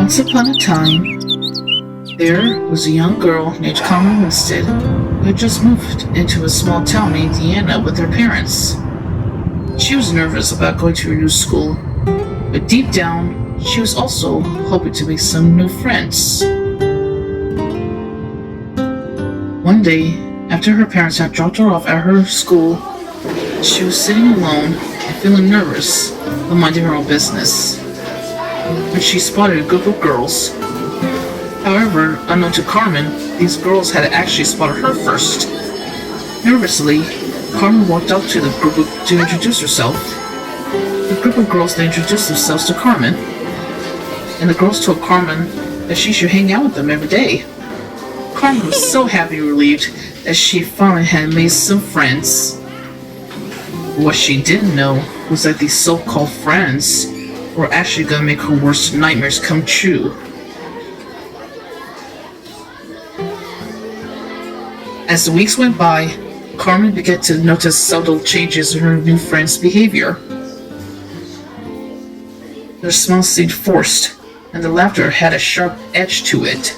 Once upon a time, there was a young girl named Carmen Winstead who had just moved into a small town in Indiana with her parents. She was nervous about going to her new school, but deep down, she was also hoping to make some new friends. One day, after her parents had dropped her off at her school, she was sitting alone and feeling nervous, but minding her own business, when she spotted a group of girls. However, unknown to Carmen, these girls had actually spotted her first. Nervously, Carmen walked up to the group to introduce herself. The group of girls then introduced themselves to Carmen, and the girls told Carmen that she should hang out with them every day. Carmen was so happy and relieved that she finally had made some friends. What she didn't know was that these so-called friends were actually going to make her worst nightmares come true. As the weeks went by, Carmen began to notice subtle changes in her new friend's behavior. Their smiles seemed forced, and the laughter had a sharp edge to it.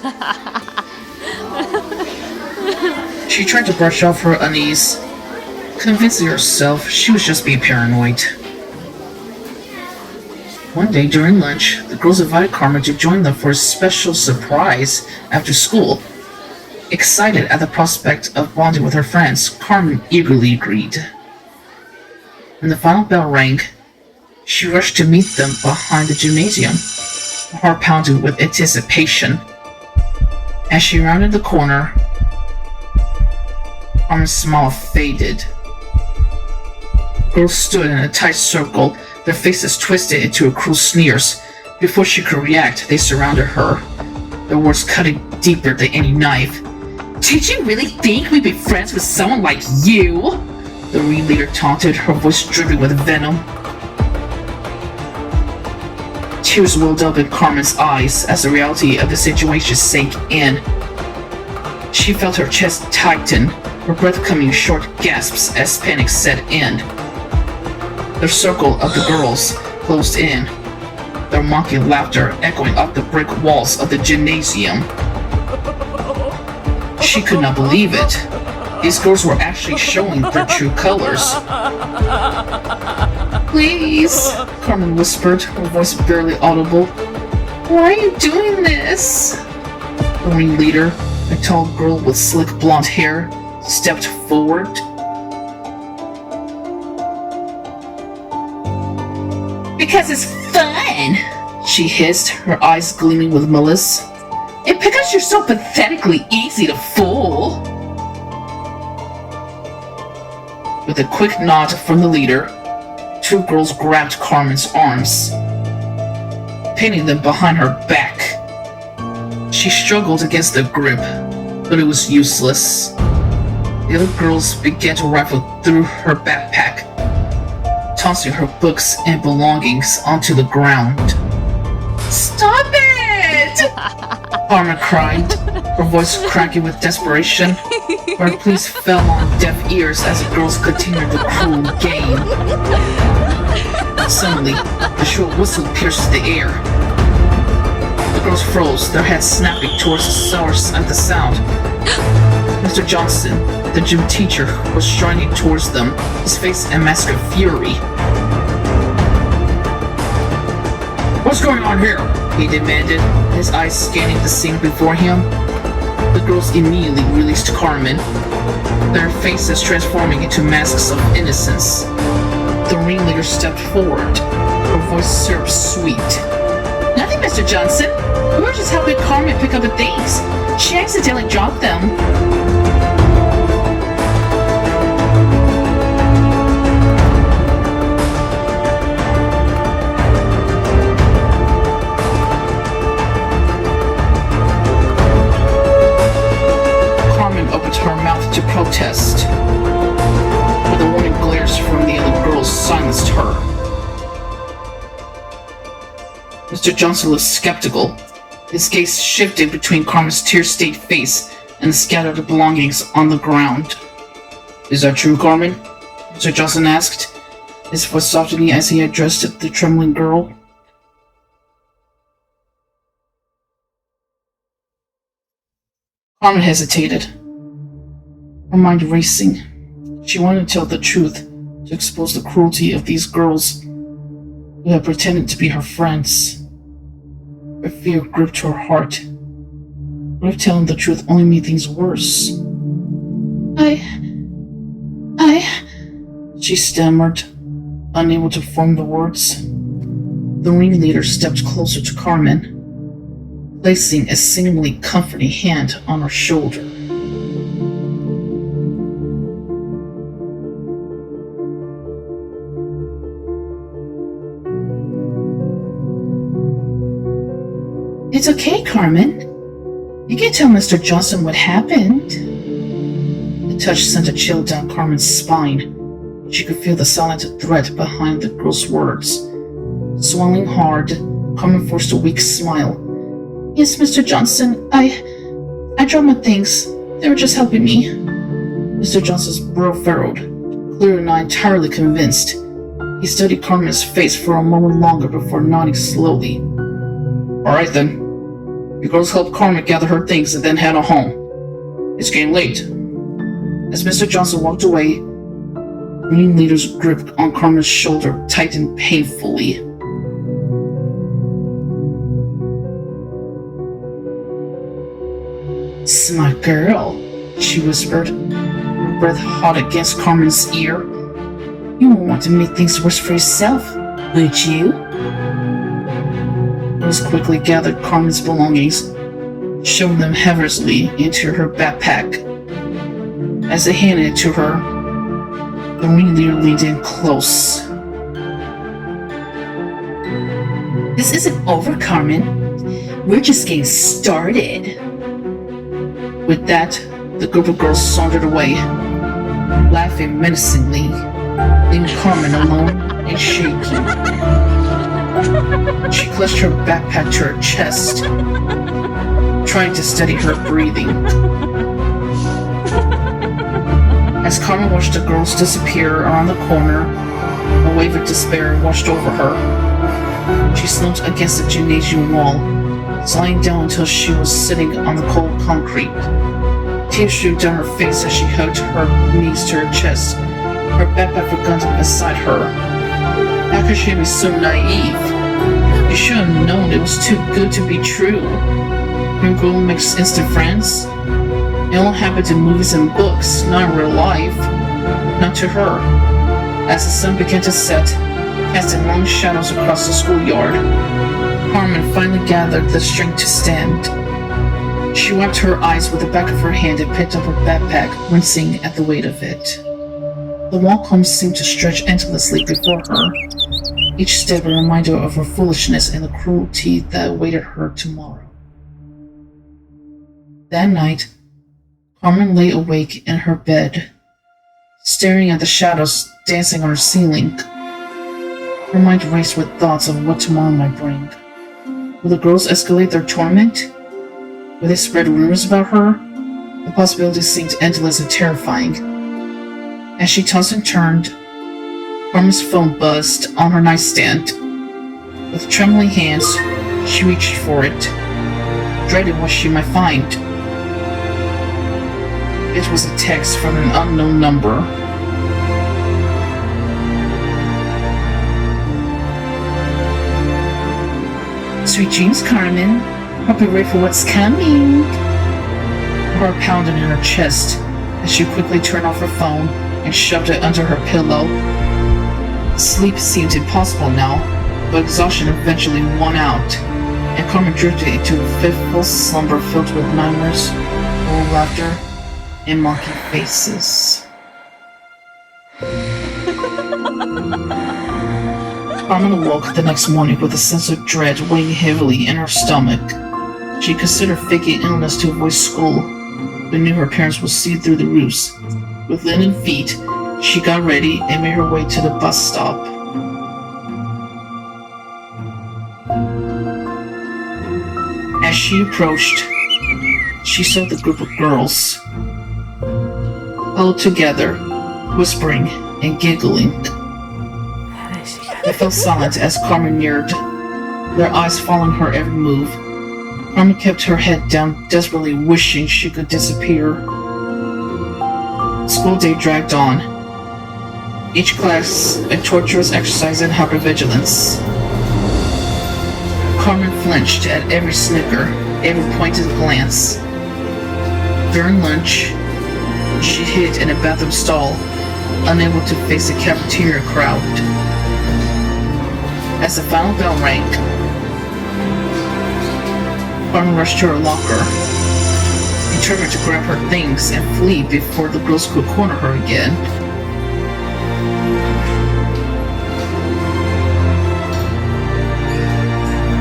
She tried to brush off her unease, convincing herself she was just being paranoid. One day during lunch, the girls invited Carmen to join them for a special surprise after school. Excited at the prospect of bonding with her friends, Carmen eagerly agreed. When the final bell rang, she rushed to meet them behind the gymnasium, her heart pounding with anticipation. As she rounded the corner, Carmen's smile faded. The girls stood in a tight circle, their faces twisted into cruel sneers. Before she could react, they surrounded her, their words cutting deeper than any knife. "Did you really think we'd be friends with someone like you?" the ringleader taunted, her voice dripping with venom. Tears welled up in Carmen's eyes as the reality of the situation sank in. She felt her chest tighten, her breath coming in short gasps as panic set in. The circle of the girls closed in, their mocking laughter echoing off the brick walls of the gymnasium. She could not believe it. These girls were actually showing their true colors. "Please," Carmen whispered, her voice barely audible. "Why are you doing this?" The ringleader, a tall girl with slick blonde hair, stepped forward. "Because it's fun," she hissed, her eyes gleaming with malice. "And because you're so pathetically easy to fool." With a quick nod from the leader, two girls grabbed Carmen's arms, pinning them behind her back. She struggled against the grip, but it was useless. The other girls began to rifle through her backpack, tossing her books and belongings onto the ground. "Stop it!" Carmen cried, her voice cracking with desperation. Her pleas fell on deaf ears as the girls continued the cruel game. Suddenly, a short whistle pierced the air. The girls froze, their heads snapping towards the source of the sound. Mr. Johnson, the gym teacher, was striding towards them, his face a mask of fury. "What's going on here?" he demanded, his eyes scanning the scene before him. The girls immediately released Carmen, their faces transforming into masks of innocence. The ringleader stepped forward, her voice syruped sweet. "Nothing, Mr. Johnson. We were just helping Carmen pick up the things. She accidentally dropped them." Her mouth to protest, but the warning glares from the other girls silenced her. Mr. Johnson looked skeptical. His gaze shifted between Carmen's tear-stained face and the scattered belongings on the ground. "Is that true, Carmen?" Mr. Johnson asked, his voice softening as he addressed the trembling girl. Carmen hesitated, her mind racing. She wanted to tell the truth, to expose the cruelty of these girls who had pretended to be her friends. But fear gripped her heart. What if telling the truth only made things worse? She stammered, unable to form the words. The ringleader stepped closer to Carmen, placing a seemingly comforting hand on her shoulder. It's okay, Carmen. You can tell Mr. Johnson what happened. The touch sent a chill down Carmen's spine. She could feel the silent threat behind the girl's words. Swallowing hard, Carmen forced a weak smile. Yes, Mr. Johnson, I dropped my things. They were just helping me. Mr. Johnson's brow furrowed, clearly not entirely convinced. He studied Carmen's face for a moment longer before nodding slowly. All right then. You girls help Carmen gather her things and then head on home. It's getting late. As Mr. Johnson walked away, the ringleader's grip on Carmen's shoulder tightened painfully. Smart girl, she whispered, her breath hot against Carmen's ear. You won't want to make things worse for yourself, would you? Rose quickly gathered Carmen's belongings, shoving them heavily into her backpack. As they handed it to her, the ringleader leaned in close. This isn't over, Carmen. We're just getting started. With that, the group of girls sauntered away, laughing menacingly, leaving Carmen alone and shaking. She clutched her backpack to her chest, trying to steady her breathing. As Carmen watched the girls disappear around the corner, a wave of despair washed over her. She slumped against the gymnasium wall, sliding down until she was sitting on the cold concrete. Tears streamed down her face as she hugged her knees to her chest, her backpack forgotten beside her. How could she be so naive? You should have known it was too good to be true. Your girl makes instant friends. It only happens in movies and books, not in real life. Not to her. As the sun began to set, casting long shadows across the schoolyard, Carmen finally gathered the strength to stand. She wiped her eyes with the back of her hand and picked up her backpack, wincing at the weight of it. The walk home seemed to stretch endlessly before her, each step a reminder of her foolishness and the cruelty that awaited her tomorrow. That night, Carmen lay awake in her bed, staring at the shadows dancing on her ceiling. Her mind raced with thoughts of what tomorrow might bring. Will the girls escalate their torment? Will they spread rumors about her? The possibilities seemed endless and terrifying. As she tossed and turned, Carmen's phone buzzed on her nightstand. With trembling hands, she reached for it, dreading what she might find. It was a text from an unknown number. Sweet dreams, Carmen. Hope you're ready for what's coming. Her heart pounded in her chest as she quickly turned off her phone and shoved it under her pillow. Sleep seemed impossible now, but exhaustion eventually won out, and Carmen drifted into a fitful slumber filled with nightmares, full laughter, and mocking faces. Carmen awoke the next morning with a sense of dread weighing heavily in her stomach. She considered faking illness to avoid school, but knew her parents would see through the ruse. With linen feet, she got ready and made her way to the bus stop. As she approached, she saw the group of girls huddled together, whispering and giggling. They fell silent as Carmen neared, their eyes following her every move. Carmen kept her head down, desperately wishing she could disappear. School day dragged on. Each class a torturous exercise in hypervigilance. Carmen flinched at every snicker, every pointed glance. During lunch, she hid in a bathroom stall, unable to face the cafeteria crowd. As the final bell rang, Carmen rushed to her locker, determined to grab her things and flee before the girls could corner her again.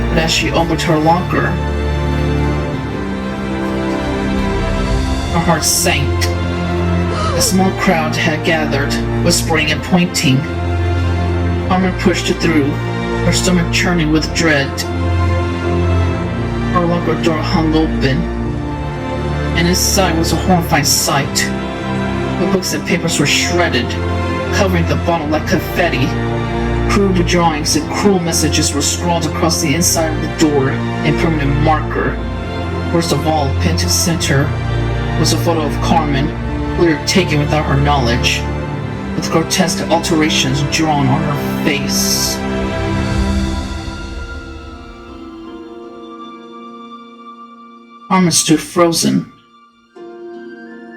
But as she opened her locker, her heart sank. A small crowd had gathered, whispering and pointing. Carmen pushed through, her stomach churning with dread. Her locker door hung open, and inside was a horrifying sight. The books and papers were shredded, covering the bottom like confetti. Crude drawings and cruel messages were scrawled across the inside of the door in permanent marker. Worst of all, pinned to center was a photo of Carmen, clearly taken without her knowledge, with grotesque alterations drawn on her face. Carmen stood frozen,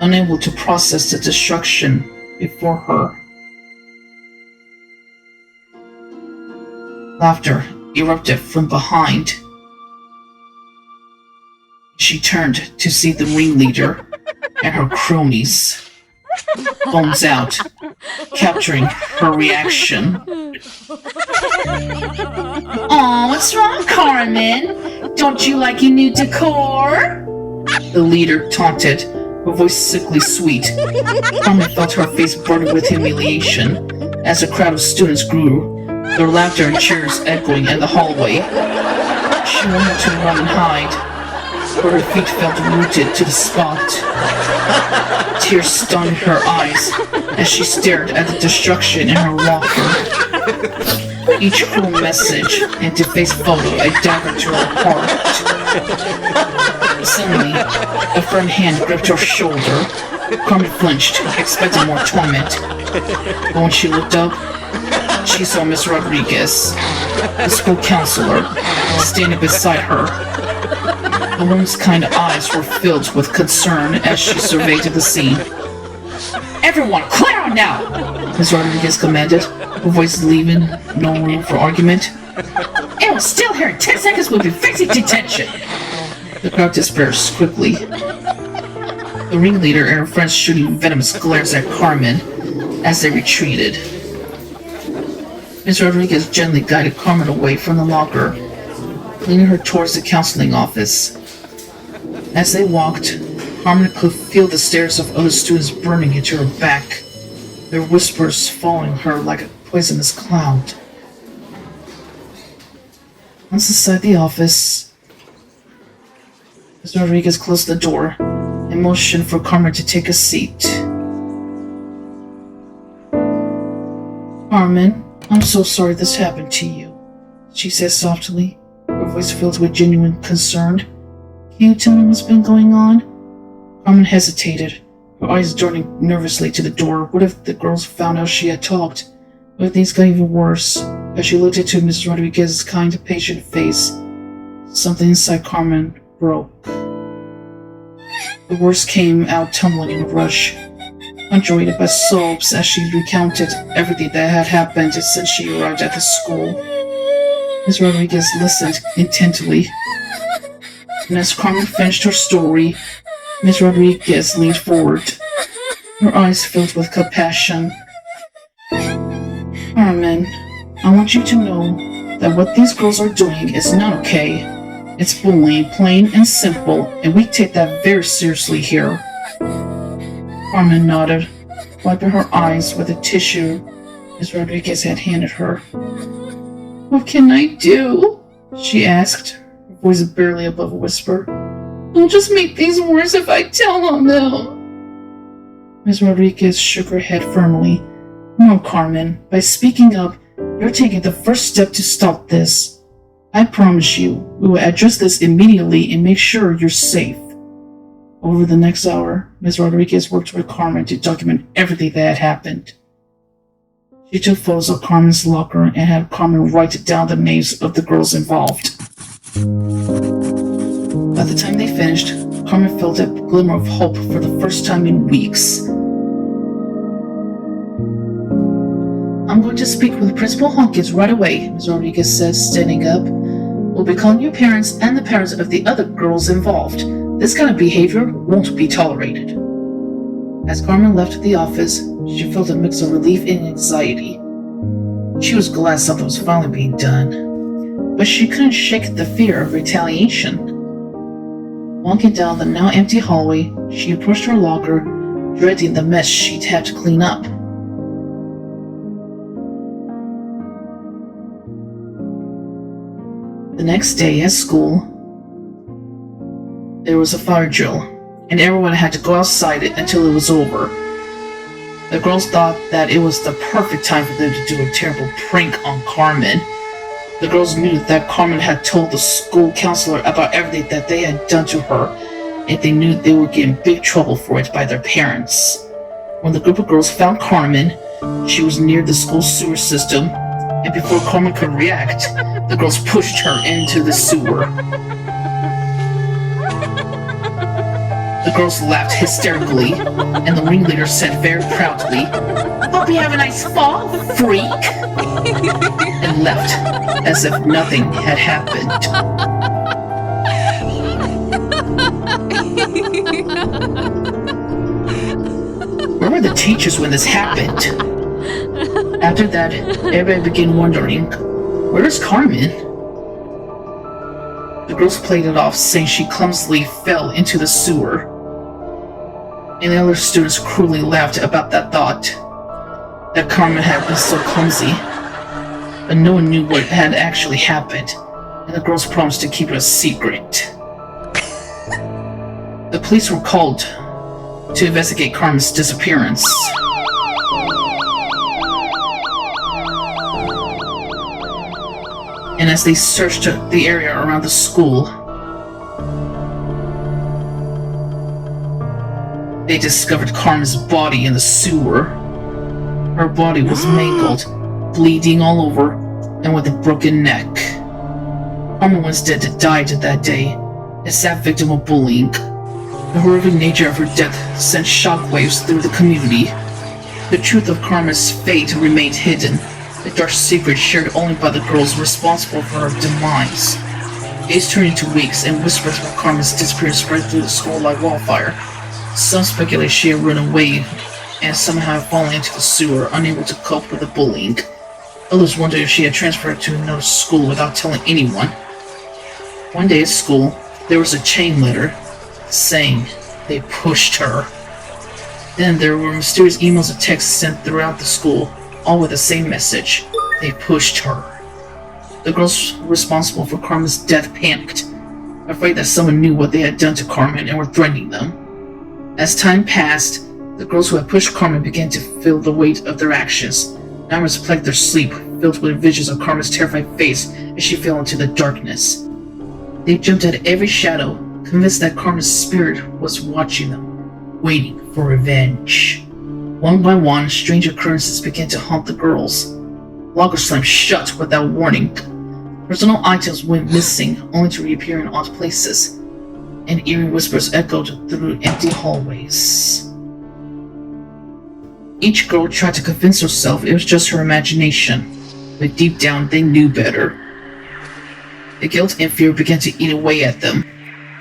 unable to process the destruction before her. Laughter erupted from behind. She turned to see the ringleader and her cronies, bones out, capturing her reaction. "Aw, what's wrong, Carmen? Don't you like your new decor?" The leader taunted, her voice sickly sweet. Carmen felt her face burning with humiliation as a crowd of students grew, their laughter and cheers echoing in the hallway. She wanted to run and hide, but her feet felt rooted to the spot. Tears stung her eyes as she stared at the destruction in her locker. Each cruel message and defaced photo a dagger to her heart. Suddenly, a firm hand gripped her shoulder. Carmen flinched, expecting more torment. But when she looked up, she saw Miss Rodriguez, the school counselor, standing beside her. The woman's kind eyes were filled with concern as she surveyed the scene. "Everyone, clear out now!" Miss Rodriguez commanded, her voice leaving no room for argument. "It was still here in 10 seconds, we'll be facing detention!" The crowd dispersed quickly, the ringleader and her friends shooting venomous glares at Carmen as they retreated. Miss Rodriguez gently guided Carmen away from the locker, leading her towards the counseling office. As they walked, Carmen could feel the stares of other students burning into her back, their whispers following her like a poisonous cloud. Once inside the office, Miss Rodriguez closed the door and motioned for Carmen to take a seat. "Carmen, I'm so sorry this happened to you," she said softly, her voice filled with genuine concern. "Can you tell me what's been going on?" Carmen hesitated, her eyes darting nervously to the door. What if the girls found out she had talked? What if things got even worse? As she looked into Mrs. Rodriguez's kind, patient face, something inside Carmen broke. The worst came out tumbling in a rush, punctuated by sobs as she recounted everything that had happened since she arrived at the school. Ms. Rodriguez listened intently, and as Carmen finished her story, Ms. Rodriguez leaned forward, her eyes filled with compassion. "Carmen, I want you to know that what these girls are doing is not okay. It's bullying, plain and simple, and we take that very seriously here." Carmen nodded, wiping her eyes with a tissue Ms. Rodriguez had handed her. "What can I do?" she asked, her voice barely above a whisper. "It'll just make things worse if I tell on them." Ms. Rodriguez shook her head firmly. "No, Carmen. By speaking up, you're taking the first step to stop this. I promise you, we will address this immediately and make sure you're safe. Over the next hour, Ms. Rodriguez worked with Carmen to document everything that had happened. She took photos of Carmen's locker and had Carmen write down the names of the girls involved. By the time they finished, Carmen felt a glimmer of hope for the first time in weeks. I'm going to speak with Principal Hawkins right away, Ms. Rodriguez said, standing up. We'll be calling your parents and the parents of the other girls involved. This kind of behavior won't be tolerated. As Carmen left the office, she felt a mix of relief and anxiety. She was glad something was finally being done, but she couldn't shake the fear of retaliation. Walking down the now empty hallway, she approached her locker, dreading the mess she'd have to clean up. The next day at school, there was a fire drill, and everyone had to go outside until it was over. The girls thought that it was the perfect time for them to do a terrible prank on Carmen. The girls knew that Carmen had told the school counselor about everything that they had done to her, and they knew they would get in big trouble for it by their parents. When the group of girls found Carmen, she was near the school sewer system, and before Carmen could react, the girls pushed her into the sewer. The girls laughed hysterically, and the ringleader said very proudly, "Hope you have a nice fall, freak," and left as if nothing had happened. Where were the teachers when this happened? After that, everybody began wondering, where is Carmen? The girls played it off, saying she clumsily fell into the sewer. And the other students cruelly laughed about that thought, that Carmen had been so clumsy. But no one knew what had actually happened, and the girls promised to keep it a secret. The police were called to investigate Carmen's disappearance. And as they searched the area around the school, they discovered Carmen's body in the sewer. Her body was mangled, bleeding all over, and with a broken neck. Carmen Winstead died that day, a sad victim of bullying. The horrific nature of her death sent shockwaves through the community. The truth of Carmen's fate remained hidden, a dark secret shared only by the girls responsible for her demise. Days turned into weeks, and whispers about Carmen's disappearance spread through the school like wildfire. Some speculate she had run away and somehow had fallen into the sewer, unable to cope with the bullying. Others wondered if she had transferred to another school without telling anyone. One day at school, there was a chain letter saying they pushed her. Then there were mysterious emails and texts sent throughout the school, all with the same message. They pushed her. The girls responsible for Carmen's death panicked, afraid that someone knew what they had done to Carmen and were threatening them. As time passed, the girls who had pushed Carmen began to feel the weight of their actions. Nightmares plagued their sleep, filled with visions of Carmen's terrified face as she fell into the darkness. They jumped at every shadow, convinced that Carmen's spirit was watching them, waiting for revenge. One by one, strange occurrences began to haunt the girls. Lockers slammed shut without warning. Personal items went missing, only to reappear in odd places, and eerie whispers echoed through empty hallways. Each girl tried to convince herself it was just her imagination, but deep down they knew better. The guilt and fear began to eat away at them,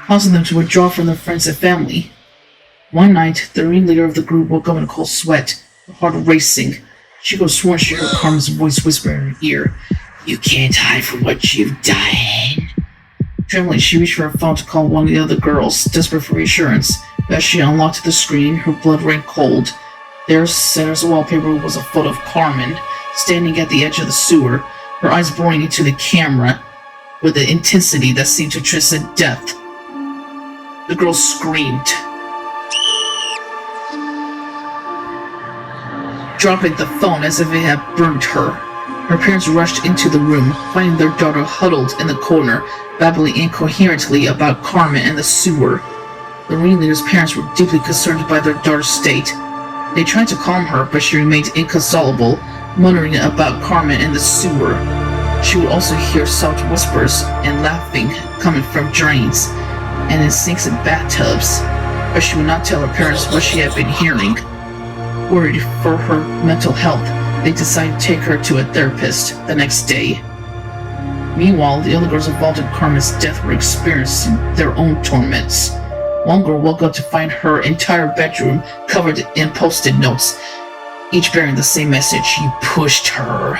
causing them to withdraw from their friends and family. One night, the ringleader of the group woke up in a cold sweat, her heart racing. She could have sworn she heard Carmen's voice whisper in her ear, "You can't hide from what you've done." Trembling, she reached for her phone to call one of the other girls, desperate for reassurance. But as she unlocked the screen, her blood ran cold. There, set as wallpaper, was a photo of Carmen, standing at the edge of the sewer, her eyes boring into the camera with an intensity that seemed to transcend death. The girl screamed, dropping the phone as if it had burned her. Her parents rushed into the room, finding their daughter huddled in the corner, babbling incoherently about Carmen and the sewer. The ringleader's parents were deeply concerned by their daughter's state. They tried to calm her, but she remained inconsolable, muttering about Carmen and the sewer. She would also hear soft whispers and laughing coming from drains and in sinks and bathtubs, but she would not tell her parents what she had been hearing. Worried for her mental health, they decided to take her to a therapist the next day. Meanwhile, the other girls involved in Carmen's death were experiencing their own torments. One girl woke up to find her entire bedroom covered in post-it notes, each bearing the same message: "You pushed her."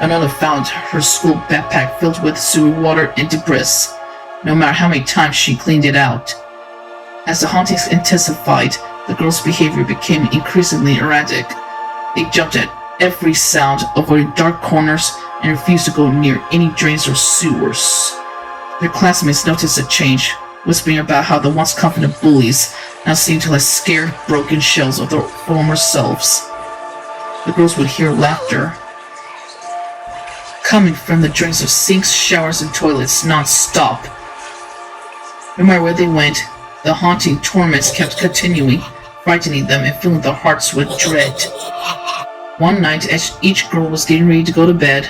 Another found her school backpack filled with sewer water and debris, no matter how many times she cleaned it out. As the hauntings intensified, the girls' behavior became increasingly erratic. They jumped at every sound, avoided dark corners, and refused to go near any drains or sewers. Their classmates noticed a change, whispering about how the once confident bullies now seemed like scared, broken shells of their former selves. The girls would hear laughter coming from the drains of sinks, showers, and toilets non-stop. No matter where they went, the haunting torments kept continuing, frightening them and filling their hearts with dread. One night, as each girl was getting ready to go to bed,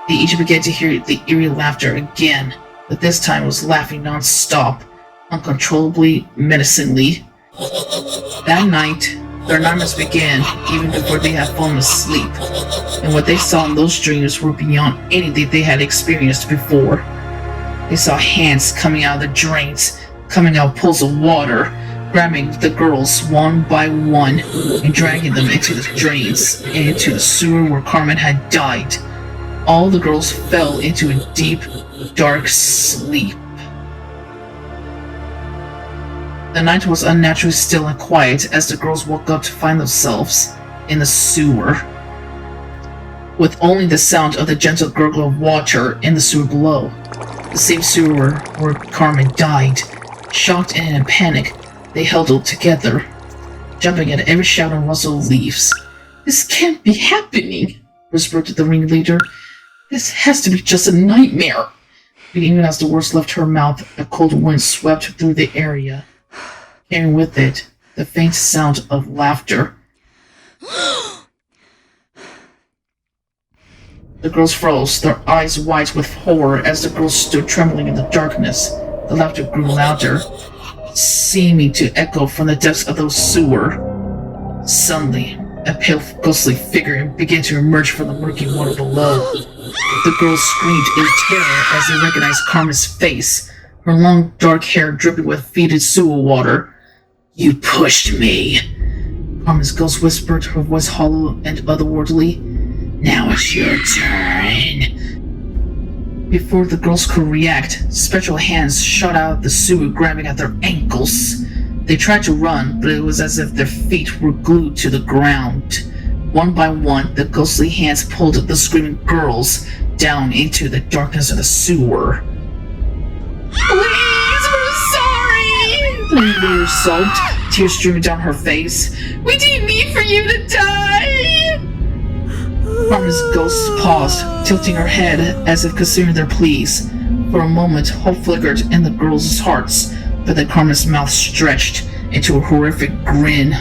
they each began to hear the eerie laughter again, but this time it was laughing non-stop, uncontrollably, menacingly. That night, their nightmares began even before they had fallen asleep, and what they saw in those dreams were beyond anything they had experienced before. They saw hands coming out of the drains, coming out pools of water, grabbing the girls one by one and dragging them into the drains and into the sewer where Carmen had died. All the girls fell into a deep, dark sleep. The night was unnaturally still and quiet as the girls woke up to find themselves in the sewer, with only the sound of the gentle gurgle of water in the sewer below. The same sewer where Carmen died. Shocked and in panic, they huddled together, jumping at every shout and rustle of leaves. "This can't be happening," whispered the ringleader. "This has to be just a nightmare." But even as the words left her mouth, a cold wind swept through the area, carrying with it the faint sound of laughter. The girls froze, their eyes wide with horror as the girls stood trembling in the darkness. The laughter grew louder, seeming to echo from the depths of the sewer. Suddenly, a pale, ghostly figure began to emerge from the murky water below. The girls screamed in terror as they recognized Carmen's face, her long, dark hair dripping with fetid sewer water. "You pushed me," Carmen's ghost whispered, her voice hollow and otherworldly. "Now it's your turn." Before the girls could react, spectral hands shot out of the sewer, grabbing at their ankles. They tried to run, but it was as if their feet were glued to the ground. One by one, the ghostly hands pulled the screaming girls down into the darkness of the sewer. "Please, we're sorry," the ringleader sobbed, tears streaming down her face. "We didn't mean for you to die." Carmen's ghost paused, tilting her head as if considering their pleas. For a moment, hope flickered in the girls' hearts, but then Carmen's mouth stretched into a horrific grin,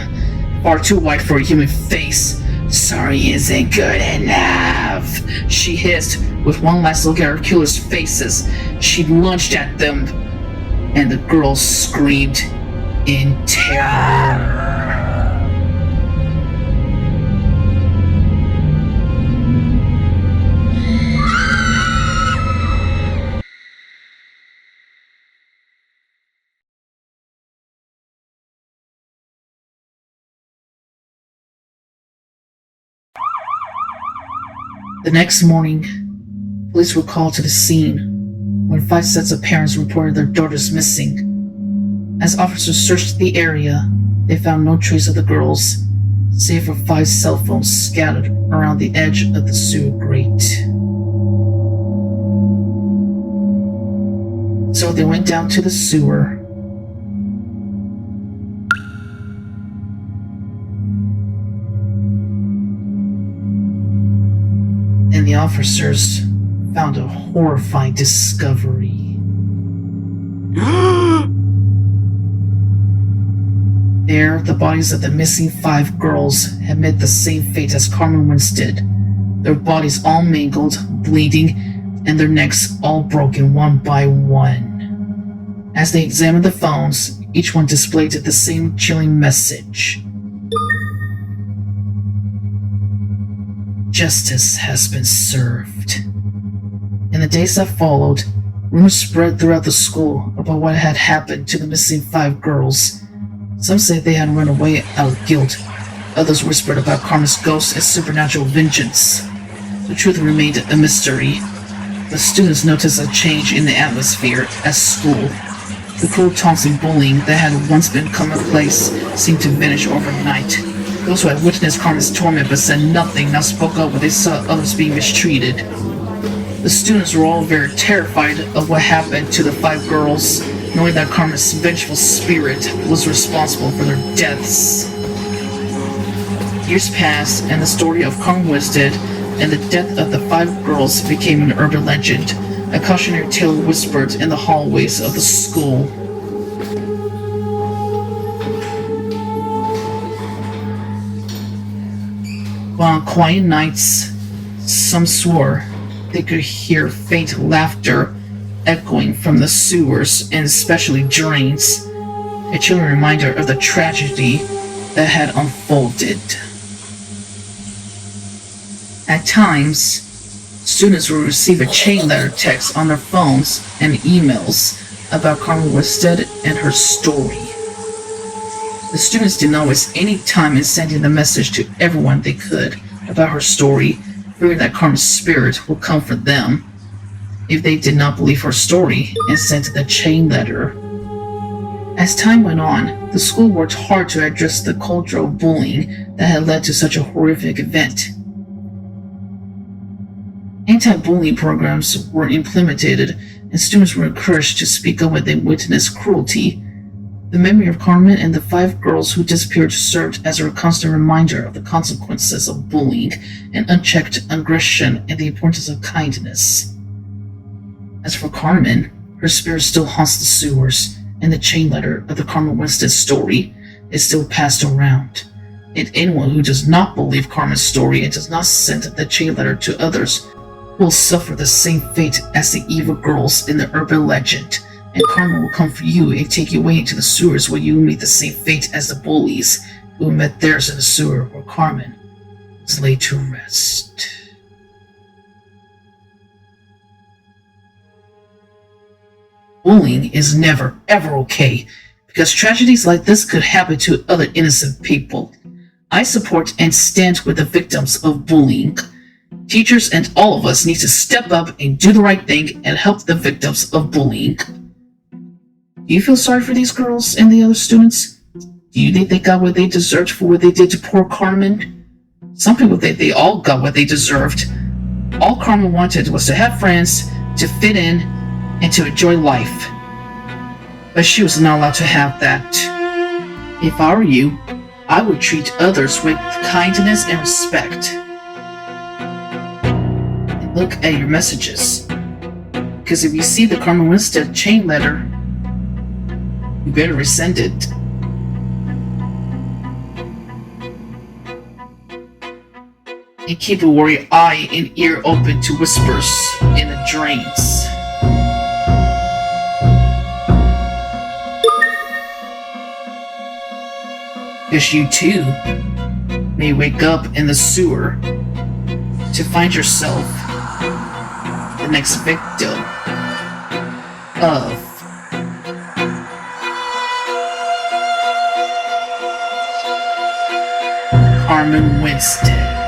far too wide for a human face. "Sorry isn't good enough," she hissed. With one last look at her killers' faces, she lunged at them, and the girls screamed in terror. The next morning, police were called to the scene when 5 sets of parents reported their daughters missing. As officers searched the area, they found no trace of the girls, save for 5 cell phones scattered around the edge of the sewer grate. So they went down to the sewer. And the officers found a horrifying discovery. There, the bodies of the missing 5 girls had met the same fate as Carmen Winstead. Their bodies all mangled, bleeding, and their necks all broken one by one. As they examined the phones, each one displayed the same chilling message. Justice has been served. In the days that followed, rumors spread throughout the school about what had happened to the missing 5 girls. Some said they had run away out of guilt. Others whispered about Carmen's ghost and supernatural vengeance. The truth remained a mystery. The students noticed a change in the atmosphere at school. The cruel taunts and bullying that had once been commonplace seemed to vanish overnight. Those who had witnessed Carmen's torment but said nothing now spoke up when they saw others being mistreated. The students were all very terrified of what happened to the 5 girls, knowing that Carmen's vengeful spirit was responsible for their deaths. Years passed, and the story of Carmen Winstead and the death of the 5 girls became an urban legend, a cautionary tale whispered in the hallways of the school. But on quiet nights, some swore they could hear faint laughter echoing from the sewers and especially drains, a chilling reminder of the tragedy that had unfolded. At times, students will receive a chain letter text on their phones and emails about Carmen Winstead and her story. The students did not waste any time in sending the message to everyone they could about her story, fearing that Carmen's spirit would comfort them if they did not believe her story and sent the chain letter. As time went on, the school worked hard to address the cultural bullying that had led to such a horrific event. Anti-bullying programs were implemented, and students were encouraged to speak up when they witnessed cruelty. The memory of Carmen and the 5 girls who disappeared served as a constant reminder of the consequences of bullying and unchecked aggression and the importance of kindness. As for Carmen, her spirit still haunts the sewers, and the chain letter of the Carmen Winstead story is still passed around. And anyone who does not believe Carmen's story and does not send the chain letter to others will suffer the same fate as the evil girls in the urban legend, and Carmen will come for you and take you away into the sewers where you will meet the same fate as the bullies who met theirs in the sewer where Carmen was laid to rest. Bullying is never, ever okay, because tragedies like this could happen to other innocent people. I support and stand with the victims of bullying. Teachers and all of us need to step up and do the right thing and help the victims of bullying. Do you feel sorry for these girls and the other students? Do you think they got what they deserved for what they did to poor Carmen? Some people think they all got what they deserved. All Carmen wanted was to have friends, to fit in, and to enjoy life. But she was not allowed to have that. If I were you, I would treat others with kindness and respect. And look at your messages. Because if you see the Carmen Winstead chain letter, you better resend it. And keep a wary eye and ear open to whispers in the drains. Because you too may wake up in the sewer to find yourself the next victim of Carmen Winstead.